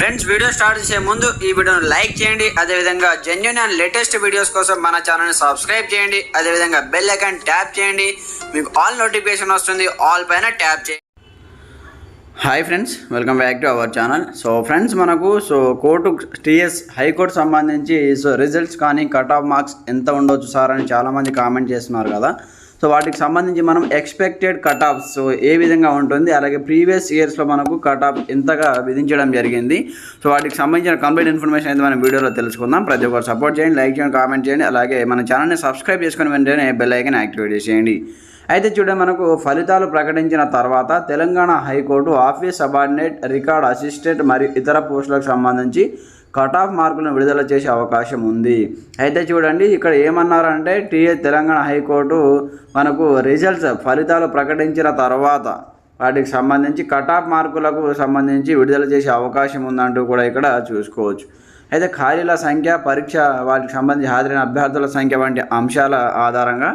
Friends, video start చేసే ముందు ఈ వీడియోను లైక్ చేయండి. అదేవిధంగా జెన్యూన్ అండ్ లేటెస్ట్ వీడియోస్ కోసం మన ఛానల్ని సబ్స్క్రైబ్ చేయండి. అదేవిధంగా బెల్ ఐకాన్ ట్యాప్ చేయండి. మీకు ఆల్ నోటిఫికేషన్ వస్తుంది. ఆల్ పైన ట్యాప్ చేయండి. Hi friends, welcome back to our channel. Friends, మనకు కోర్టు టీఎస్ హైకోర్టు సంబంధించి రిజల్ట్స్ కానీ కట్ ఆఫ్ మార్క్స్ ఎంత ఉండొచ్చు సార్ అని చాలామంది కామెంట్ చేస్తున్నారు కదా. వాటికి సంబంధించి మనం ఎక్స్పెక్టెడ్ కట్ ఆఫ్ ఏ విధంగా ఉంటుంది, అలాగే ప్రీవియస్ ఇయర్స్లో మనకు కట్ ఆఫ్ ఎంతగా విధించడం జరిగింది. వాటికి సంబంధించిన కంప్లీట్ ఇన్ఫర్మేషన్ అయితే మనం వీడియోలో తెలుసుకుందాం. ప్రతి ఒక్కరు సపోర్ట్ చేయండి, లైక్ చేయండి, కామెంట్ చేయండి. అలాగే మన ఛానల్ని సబ్స్క్రైబ్ చేసుకుని వెంటనే బెల్ ఐకాన్ యాక్టివేట్ చేయండి. అయితే చూడండి, మనకు ఫలితాలు ప్రకటించిన తర్వాత Telangana high court office subordinate, record assistant మరియు ఇతర పోస్టులకు సంబంధించి కట్ ఆఫ్ మార్కులను విడుదల చేసే అవకాశం ఉంది. అయితే చూడండి, ఇక్కడ ఏమన్నారంటే తెలంగాణ హైకోర్టు మనకు రిజల్ట్స్ ఫలితాలు ప్రకటించిన తర్వాత వాటికి సంబంధించి కట్ ఆఫ్ మార్కులకు సంబంధించి విడుదల చేసే అవకాశం ఉందంటూ కూడా ఇక్కడ చూసుకోవచ్చు. అయితే ఖాళీల సంఖ్య, పరీక్ష వాటికి సంబంధించి హాజరైన అభ్యర్థుల సంఖ్య వంటి అంశాల ఆధారంగా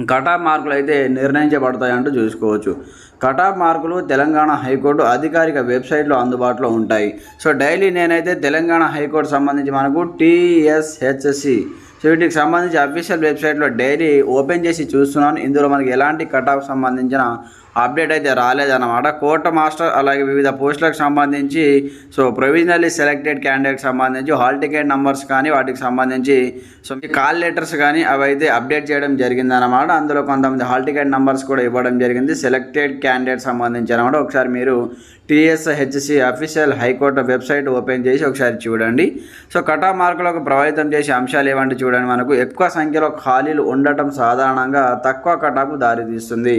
కట్ ఆఫ్ మార్కులు అయితే నిర్ణయించబడతాయంటూ చూసుకోవచ్చు. కట్ ఆఫ్ మార్కులు తెలంగాణ హైకోర్టు అధికారిక వెబ్సైట్లో అందుబాటులో ఉంటాయి. డైలీ నేనైతే తెలంగాణ హైకోర్టు సంబంధించి మనకు TSHC వీటికి సంబంధించి అఫీషియల్ వెబ్సైట్లో డైలీ ఓపెన్ చేసి చూస్తున్నాను. ఇందులో మనకి ఎలాంటి కట్ ఆఫ్ సంబంధించిన అప్డేట్ అయితే రాలేదన్నమాట. కోర్టు మాస్టర్ అలాగే వివిధ పోస్టులకు సంబంధించి ప్రొవిజనల్లీ సెలెక్టెడ్ క్యాండిడేట్కి సంబంధించి హాల్ టికెట్ నంబర్స్ కానీ వాటికి సంబంధించి కాల్ లెటర్స్ కానీ అవి అయితే అప్డేట్ చేయడం జరిగిందన్నమాట. అందులో కొంతమంది హాల్ టికెట్ నంబర్స్ కూడా ఇవ్వడం జరిగింది సెలెక్టెడ్ క్యాండిడేట్ సంబంధించి అనమాట. ఒకసారి మీరు TSHC official high court website open చేసి ఒకసారి చూడండి. కట్ ఆఫ్ మార్కులకు ప్రభావితం చేసే అంశాలు ఏమంటే చూడండి, మనకు ఎక్కువ సంఖ్యలో ఖాళీలు ఉండటం సాధారణంగా తక్కువ కట్ ఆఫ్ దారితీస్తుంది.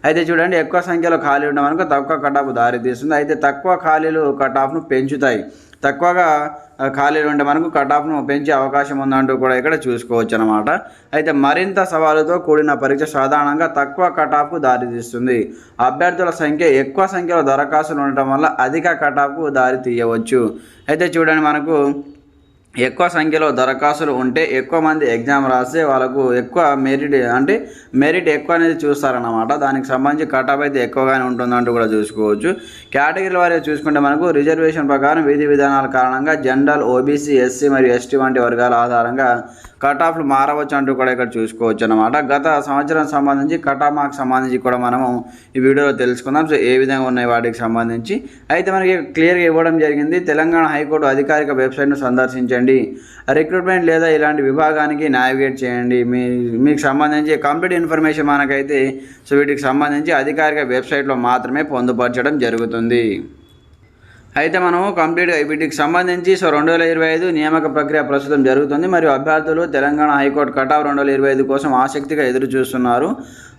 అయితే చూడండి, ఎక్కువ సంఖ్యలో ఖాళీ ఉండడం మనకు తక్కువ కట్ ఆఫ్ దారితీస్తుంది. అయితే తక్కువ ఖాళీలు కట్ ఆఫ్ను పెంచుతాయి. తక్కువగా ఖాళీలు ఉంటే మనకు కట్ ఆఫ్ను పెంచే అవకాశం ఉందంటూ కూడా ఇక్కడ చూసుకోవచ్చు అనమాట. అయితే మరింత సవాలుతో కూడిన పరీక్ష సాధారణంగా తక్కువ కట్ ఆఫ్కు దారితీస్తుంది. అభ్యర్థుల సంఖ్య ఎక్కువ సంఖ్యలో దరఖాస్తులు ఉండటం వల్ల అధిక కట్ ఆఫ్కు దారి తీయవచ్చు. అయితే చూడండి, మనకు ఎక్కువ సంఖ్యలో దరఖాస్తులు ఉంటే ఎక్కువ మంది ఎగ్జామ్ రాస్తే వాళ్ళకు ఎక్కువ మెరిట్ ఎక్కువ అనేది చూస్తారన్నమాట. దానికి సంబంధించి కట్ ఆఫ్ అయితే ఎక్కువగానే ఉంటుందంటూ కూడా చూసుకోవచ్చు. కేటగిరీల వారీగా చూసుకుంటే మనకు రిజర్వేషన్ ప్రకారం విధి విధానాల కారణంగా జనరల్, OBC, SC మరియు ST వంటి వర్గాల ఆధారంగా కట్ ఆఫ్లు మారవచ్చు అంటూ కూడా ఇక్కడ చూసుకోవచ్చు అన్నమాట. గత సంవత్సరం సంబంధించి కట్ ఆఫ్ మార్క్స్ సంబంధించి కూడా మనము ఈ వీడియోలో తెలుసుకుందాం. ఏ విధంగా ఉన్నాయి వాటికి సంబంధించి అయితే మనకి క్లియర్గా ఇవ్వడం జరిగింది. తెలంగాణ హైకోర్టు అధికారిక వెబ్సైట్ను సందర్శించండి, రిక్రూట్మెంట్ లేదా ఇలాంటి విభాగానికి నావిగేట్ చేయండి. మీకు సంబంధించి కంప్లీట్ ఇన్ఫర్మేషన్ మనకైతే వీటికి సంబంధించి అధికారిక వెబ్సైట్లో మాత్రమే పొందుపరచడం జరుగుతుంది. అయితే మనము కంప్లీట్గా వీటికి సంబంధించి 2025 నియామక ప్రక్రియ ప్రస్తుతం జరుగుతుంది. మరియు అభ్యర్థులు తెలంగాణ హైకోర్టు కట్ ఆఫ్ 2025 కోసం ఆసక్తిగా ఎదురు చూస్తున్నారు.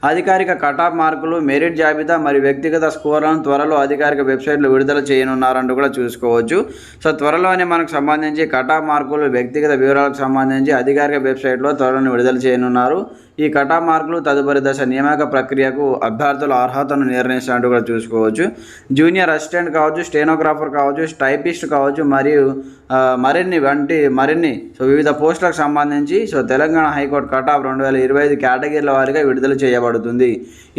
అధికారిక కట్ ఆఫ్ మార్కులు, మెరిట్ జాబితా మరియు వ్యక్తిగత స్కోర్లను త్వరలో అధికారిక వెబ్సైట్లో విడుదల చేయనున్నారంటూ కూడా చూసుకోవచ్చు. త్వరలోనే మనకు సంబంధించి కట్ ఆఫ్ మార్కులు, వ్యక్తిగత వివరాలకు సంబంధించి అధికారిక వెబ్సైట్లో త్వరలో విడుదల చేయనున్నారు. ఈ కట్ ఆఫ్ మార్కులు తదుపరి దశ నియామక ప్రక్రియకు అభ్యర్థుల అర్హతను నిర్ణయిస్తున్నట్టు కూడా చూసుకోవచ్చు. జూనియర్ అసిస్టెంట్ కావచ్చు, స్టెనోగ్రాఫర్ కావచ్చు, టైపిస్ట్ కావచ్చు మరియు మరిన్ని వివిధ పోస్టులకు సంబంధించి తెలంగాణ హైకోర్టు కట్ ఆఫ్ 2025 కేటగిరీల వారీగా విడుదల చేయబడుతుంది.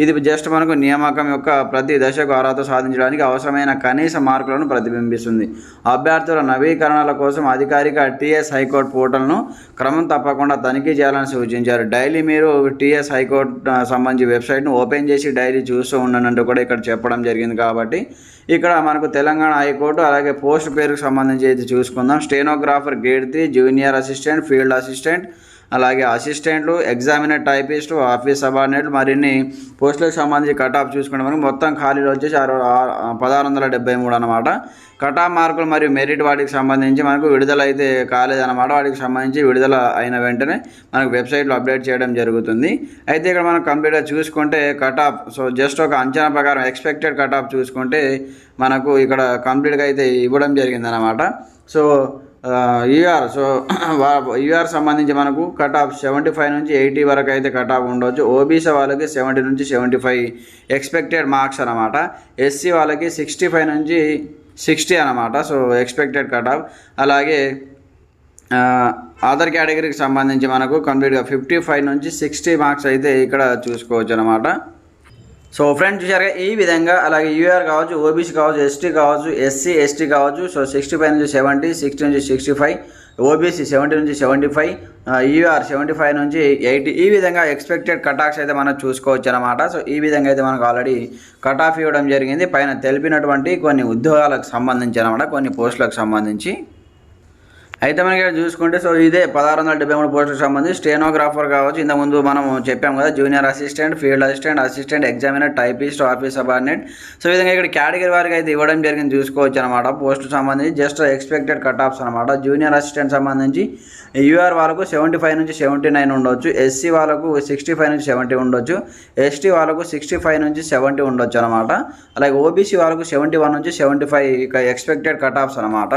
ఇది జస్ట్ మనకు నియామకం యొక్క ప్రతి దశకు అర్హత సాధించడానికి అవసరమైన కనీస మార్కులను ప్రతిబింబిస్తుంది. అభ్యర్థుల నవీకరణల కోసం అధికారిక TS హైకోర్టు పోర్టల్ను క్రమం తప్పకుండా తనిఖీ చేయాలని సూచించారు. డైలీ మీరు TS హైకోర్టు సంబంధించి వెబ్సైట్ను ఓపెన్ చేసి డైలీ చూస్తూ ఉండనంటూ కూడా ఇక్కడ చెప్పడం జరిగింది. కాబట్టి ఇక్కడ మనకు తెలంగాణ హైకోర్టు అలాగే పోస్ట్ పేరుకు సంబంధించి అయితే చూసుకుందాం. Stenographer grade 3, junior assistant, field assistant, అలాగే అసిస్టెంట్లు, ఎగ్జామినర్, టైపిస్టు, ఆఫీస్ సబార్డినేట్లు మరిన్ని పోస్టులకు సంబంధించి కట్ ఆఫ్ చూసుకుంటే మనకు మొత్తం ఖాళీలు వచ్చేసి 1673 అనమాట. కట్ ఆఫ్ మార్కులు మరియు మెరిట్ వాటికి సంబంధించి మనకు విడుదల అయితే కాలేదన్నమాట. వాటికి సంబంధించి విడుదల అయిన వెంటనే మనకు వెబ్సైట్లో అప్డేట్ చేయడం జరుగుతుంది. అయితే ఇక్కడ మనం కంప్లీట్గా చూసుకుంటే కట్ ఆఫ్ జస్ట్ ఒక అంచనా ప్రకారం ఎక్స్పెక్టెడ్ కట్ ఆఫ్ చూసుకుంటే మనకు ఇక్కడ కంప్లీట్గా అయితే ఇవ్వడం జరిగిందన్నమాట. యూఆర్ సంబంధించి మనకు కట్ ఆఫ్ 75 నుంచి 80 వరకు అయితే కట్ ఆఫ్ ఉండవచ్చు. OBC వాళ్ళకి 70 నుంచి 75 ఎక్స్పెక్టెడ్ మార్క్స్ అనమాట. SC వాళ్ళకి 65 నుంచి 60 అనమాట. Expected cut off. అలాగే అదర్ కేటగిరీకి సంబంధించి మనకు కంప్లీట్గా 55 నుంచి 60 మార్క్స్ అయితే ఇక్కడ చూసుకోవచ్చు అనమాట. సో ఫ్రెండ్స్ చూసారుగా ఈ విధంగా అలాగే యూఆర్ కావచ్చు, ఓబీసీ కావచ్చు, ఎస్టీ కావచ్చు, ఎస్సీ ఎస్టీ కావచ్చు. సో 65 నుంచి 70, 60 నుంచి 65, ఓబీసీ 70 నుంచి 75, యూఆర్ 75 నుంచి 80. ఈ విధంగా ఎక్స్పెక్టెడ్ కట్ ఆఫ్స్ అయితే మనం చూసుకోవచ్చు అనమాట. సో ఈ విధంగా అయితే మనకు ఆల్రెడీ కట్ ఆఫ్ ఇవ్వడం జరిగింది పైన తెలిపినటువంటి కొన్ని ఉద్యోగాలకు సంబంధించి అనమాట, కొన్ని పోస్టులకు సంబంధించి. అయితే మనకి ఇక్కడ చూసుకుంటే సో ఇదే 1673 పోస్టులకు సంబంధించి స్టెనోగ్రాఫర్ కావచ్చు, ఇంతకుముందు మనం చెప్పాం కదా, junior assistant, field assistant, assistant examiner, typist, office subordinate. So ఈ విధంగా ఇక్కడ కేటగిరీ వారికి అయితే ఇవ్వడం జరిగింది చూసుకోవచ్చు అనమాట. పోస్టు సంబంధించి జస్ట్ ఎక్స్పెక్టెడ్ కట్ ఆఫ్స్ అనమాట. జూనియర్ అసిస్టెంట్ సంబంధించి యూఆర్ వాళ్ళకు 75 నుంచి 79 ఉండొచ్చు, ఎస్సీ వాళ్ళకు 65 నుంచి 70 ఉండొచ్చు, ఎస్టీ వాళ్ళకు 65 నుంచి 70 ఉండొచ్చు అనమాట. అలాగే ఓబీసీ వాళ్ళకు 71 నుంచి 75 ఎక్స్పెక్టెడ్ కట్ ఆఫ్స్ అనమాట.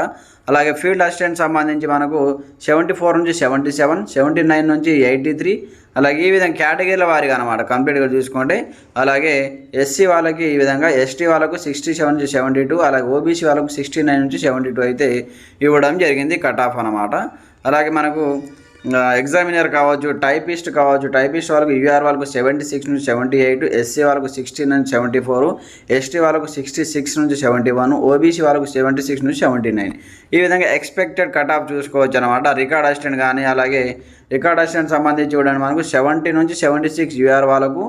అలాగే ఫీల్డ్ అసిస్టెంట్ సంబంధించి మనకు 74 నుంచి 77, 79 నుంచి 83. అలాగే ఈ విధంగా కేటగిరీల వారిగా అనమాట కంప్లీట్గా చూసుకుంటే. అలాగే ఎస్సీ వాళ్ళకి ఈ విధంగా, ఎస్టీ వాళ్ళకు 67 నుంచి 72, అలాగే ఓబీసీ వాళ్ళకు 69 నుంచి 72 అయితే ఇవ్వడం జరిగింది కట్ ఆఫ్ అనమాట. అలాగే మనకు ఎగ్జామినర్ కావచ్చు, టైపిస్ట్ కావచ్చు, టైపిస్ట్ వాళ్ళకు యూఆర్ వాళ్ళకు 76 నుంచి 78, ఎస్సీ వాళ్ళకు 60 నుంచి 74, ఎస్టీ వాళ్ళకు 66 నుంచి 71, ఓబీసీ వాళ్ళకు 76 నుంచి 79. ఈ విధంగా ఎక్స్పెక్టెడ్ కట్ ఆఫ్ చూసుకోవచ్చు అనమాట. రికార్డ్ అసిస్టెంట్ కానీ, అలాగే రికార్డ్ అసిస్టెంట్ సంబంధించి చూడండి మనకు 70 నుంచి 76 యూఆర్ వాళ్ళకు,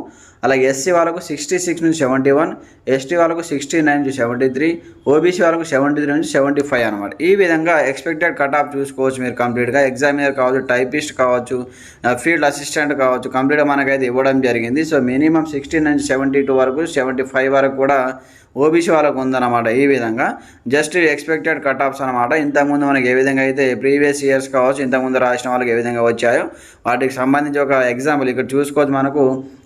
అలాగే ఎస్సీ వాళ్ళకు 66 నుంచి 71, ఎస్టీ వాళ్ళకు 69 నుంచి 73, ఓబీసీ వాళ్ళకు 73 నుంచి 75 అనమాట. ఈ విధంగా ఎక్స్పెక్టెడ్ కట్ ఆఫ్ చూసుకోవచ్చు మీరు కంప్లీట్గా. ఎగ్జామినర్ కావచ్చు, టైపిస్ట్ కావచ్చు, ఫీల్డ్ అసిస్టెంట్ కావచ్చు, కంప్లీట్గా మనకైతే ఇవ్వడం జరిగింది. సో మినిమం 16 నుంచి 72 వరకు, 75 వరకు కూడా ఓబీసీ వాళ్ళకు ఉందన్నమాట. ఈ విధంగా జస్ట్ ఎక్స్పెక్టెడ్ కట్ ఆఫ్స్ అనమాట. ఇంతకుముందు మనకి ఏ విధంగా అయితే ప్రీవియస్ ఇయర్స్ కావచ్చు, ఇంతకుముందు రాసిన వాళ్ళకి ఏ విధంగా వచ్చాయో వాటికి సంబంధించి ఒక ఎగ్జాంపుల్ ఇక్కడ చూసుకోవచ్చు మనకు.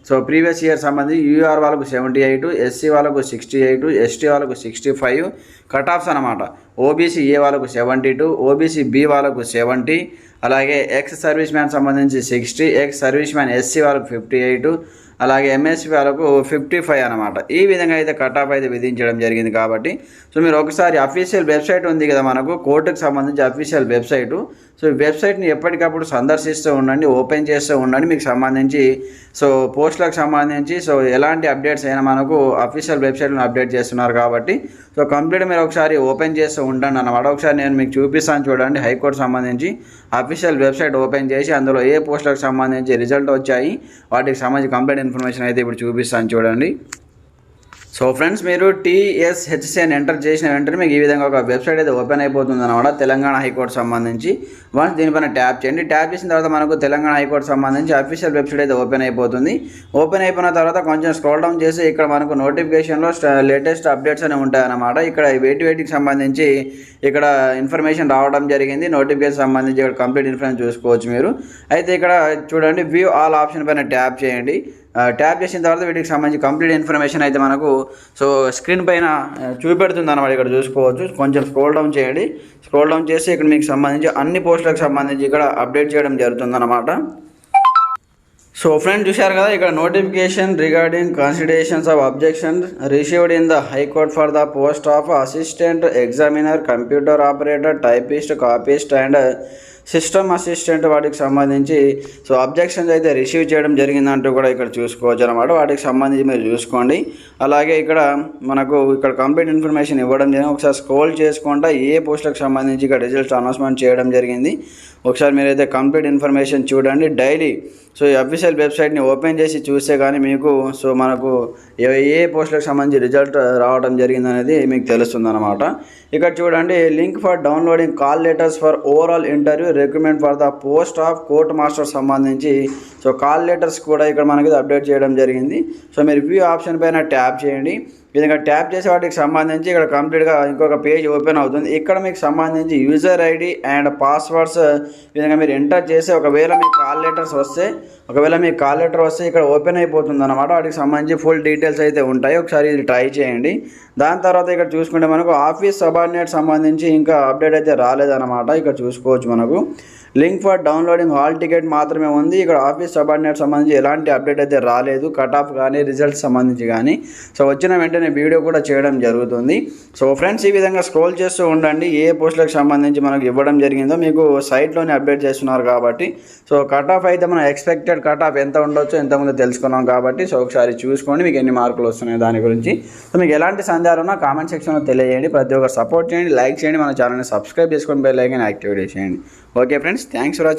సో ప్రీవియస్ ఇయర్ సంబంధించి యూఆర్ వాళ్ళకు 78, ఎస్సీ వాళ్ళకు 68, ఎస్టీ వాళ్ళకు 65 కట్ ఆఫ్స్ అనమాట. ఓబీసీ ఏ వాళ్ళకు 72, ఓబీసీ బి వాళ్ళకు 70, అలాగే ఎక్స్ సర్వీస్ మ్యాన్ సంబంధించి 60, ఎక్స్ సర్వీస్ మ్యాన్ ఎస్సీ వాళ్ళకు 58, అలాగే ఎంఎస్సీ వాళ్ళకు 55 అనమాట. ఈ విధంగా అయితే కట్ ఆఫ్ అయితే విధించడం జరిగింది. కాబట్టి సో మీరు ఒకసారి అఫీషియల్ వెబ్సైట్ ఉంది కదా మనకు, కోర్టుకు సంబంధించి అఫీషియల్ వెబ్సైటు. సో ఈ వెబ్సైట్ని ఎప్పటికప్పుడు సందర్శిస్తూ ఉండండి, ఓపెన్ చేస్తూ ఉండండి. మీకు సంబంధించి సో పోస్టులకు సంబంధించి సో ఎలాంటి అప్డేట్స్ అయినా మనకు అఫీషియల్ వెబ్సైట్లను అప్డేట్ చేస్తున్నారు. కాబట్టి సో కంప్లీట్ మీరు ఒకసారి ఓపెన్ చేస్తూ ఉండండి అన్నమాట. ఒకసారి నేను మీకు చూపిస్తాను చూడండి. హైకోర్టు సంబంధించి అఫీషియల్ వెబ్సైట్ ఓపెన్ చేసి అందులో ఏ పోస్టులకు సంబంధించి రిజల్ట్ వచ్చాయి, వాటికి సంబంధించి కంప్లీట్ ఇన్ఫర్మేషన్ అయితే ఇప్పుడు చూపిస్తాను చూడండి. సో ఫ్రెండ్స్, మీరు TSHC అని ఎంటర్ చేసిన వెంటనే మీకు ఈ విధంగా ఒక వెబ్సైట్ అయితే ఓపెన్ అయిపోతుంది అనమాట, తెలంగాణ హైకోర్టు సంబంధించి. వన్స్ దీనిపైన ట్యాప్ చేయండి. ట్యాప్ చేసిన తర్వాత మనకు తెలంగాణ హైకోర్టు సంబంధించి అఫీషియల్ వెబ్సైట్ అయితే ఓపెన్ అయిపోతుంది. ఓపెన్ అయిపోయిన తర్వాత కొంచెం స్క్రోల్ డౌన్ చేసి ఇక్కడ మనకు నోటిఫికేషన్లో లేటెస్ట్ అప్డేట్స్ అనేవి ఉంటాయన్నమాట. ఇక్కడ వేటికి సంబంధించి ఇక్కడ ఇన్ఫర్మేషన్ రావడం జరిగింది. నోటిఫికేషన్ సంబంధించి ఇక్కడ కంప్లీట్ ఇన్ఫర్మేషన్ చూసుకోవచ్చు మీరు. అయితే ఇక్కడ చూడండి, వ్యూ ఆల్ ఆప్షన్ పైన ట్యాప్ చేయండి. ట్యాప్ చేసిన తర్వాత వీటికి సంబంధించి కంప్లీట్ ఇన్ఫర్మేషన్ అయితే మనకు సో స్క్రీన్ పైన చూపెడుతుంది అన్నమాట. ఇక్కడ చూసుకోవచ్చు. కొంచెం స్క్రోల్ డౌన్ చేయండి. స్క్రోల్ డౌన్ చేసి ఇక్కడ మీకు సంబంధించి అన్ని పోస్టులకు సంబంధించి ఇక్కడ అప్డేట్ చేయడం జరుగుతుంది అన్నమాట. సో ఫ్రెండ్ చూశారు కదా, ఇక్కడ notification regarding considerations of objection received in the high court for the post of assistant examiner, computer operator, typist, copyist and system assistant వాటికి సంబంధించి సో అబ్జెక్షన్స్ అయితే రిసీవ్ చేయడం జరిగిందంటూ కూడా ఇక్కడ చూసుకోవచ్చు అనమాట. వాటికి సంబంధించి మీరు చూసుకోండి. అలాగే ఇక్కడ మనకు ఇక్కడ కంప్లీట్ ఇన్ఫర్మేషన్ ఇవ్వడం జరిగింది. ఒకసారి స్క్రోల్ చేసుకుంటా ఏ పోస్టులకు సంబంధించి ఇక్కడ రిజల్ట్స్ అనౌన్స్మెంట్ చేయడం జరిగింది. ఒకసారి మీరైతే కంప్లీట్ ఇన్ఫర్మేషన్ చూడండి. డైలీ సో ఈ అఫీషియల్ వెబ్సైట్ని ఓపెన్ చేసి చూస్తే కానీ మీకు సో మనకు ఏ పోస్టులకు సంబంధించి రిజల్ట్ రావడం జరిగింది అనేది మీకు తెలుస్తుంది అనమాట. ఇక్కడ చూడండి, link for downloading call letters for overall interview recruitment for the post of court master సంబంధించి సో కాల్ లెటర్స్ కూడా ఇక్కడ మనకి అప్డేట్ చేయడం జరిగింది. సో మీరు వ్యూ ఆప్షన్ పైన ట్యాప్ చేయండి. ఈ విధంగా ట్యాప్ చేసే వాటికి సంబంధించి ఇక్కడ కంప్లీట్గా ఇంకొక పేజ్ ఓపెన్ అవుతుంది. ఇక్కడ మీకు సంబంధించి యూజర్ ఐడి అండ్ పాస్వర్డ్స్ ఈ విధంగా మీరు ఎంటర్ చేసి ఒకవేళ మీకు కాల్ లెటర్ వస్తే ఇక్కడ ఓపెన్ అయిపోతుంది అనమాట. వాటికి సంబంధించి ఫుల్ డీటెయిల్స్ అయితే ఉంటాయి. ఒకసారి ఇది ట్రై చేయండి. దాని తర్వాత ఇక్కడ చూసుకుంటే మనకు ఆఫీస్ సబార్డినేట్ సంబంధించి ఇంకా అప్డేట్ అయితే రాలేదన్నమాట. ఇక్కడ చూసుకోవచ్చు మనకు. Link for downloading hall ticket మాత్రమే ఉంది. ఇక్కడ ఆఫీస్ సబార్డినేట్ సంబంధించి ఎలాంటి అప్డేట్ అయితే రాలేదు, కట్ ఆఫ్ కానీ రిజల్ట్స్ సంబంధించి కానీ. సో వచ్చిన వెంటనే వీడియో కూడా చేయడం జరుగుతుంది. సో ఫ్రెండ్స్, ఈ విధంగా స్క్రోల్ చేస్తూ ఉండండి. ఏ పోస్టులకు సంబంధించి మనకు ఇవ్వడం జరిగిందో మీకు సైట్లోనే అప్డేట్ చేస్తున్నారు కాబట్టి. సో కట్ ఆఫ్ అయితే మనం ఎక్స్పెక్టెడ్ కట్ ఆఫ్ ఎంత ఉండొచ్చో ఎంతమంది తెలుసుకున్నాం కాబట్టి. సో ఒకసారి చూసుకోండి మీకు ఎన్ని మార్కులు వస్తున్నాయి దాని గురించి. సో మీకు ఎలాంటి సందేహాలు ఉన్నా కామెంట్ సెక్షన్లో తెలియజేయండి. ప్రతి ఒక్కరు సపోర్ట్ చేయండి, లైక్ చేయండి, మన ఛానల్ని సబ్స్క్రైబ్ చేసుకొని బెల్ ఐకాన్ యాక్టివేట్ చేయండి. Okay friends, thanks for watching.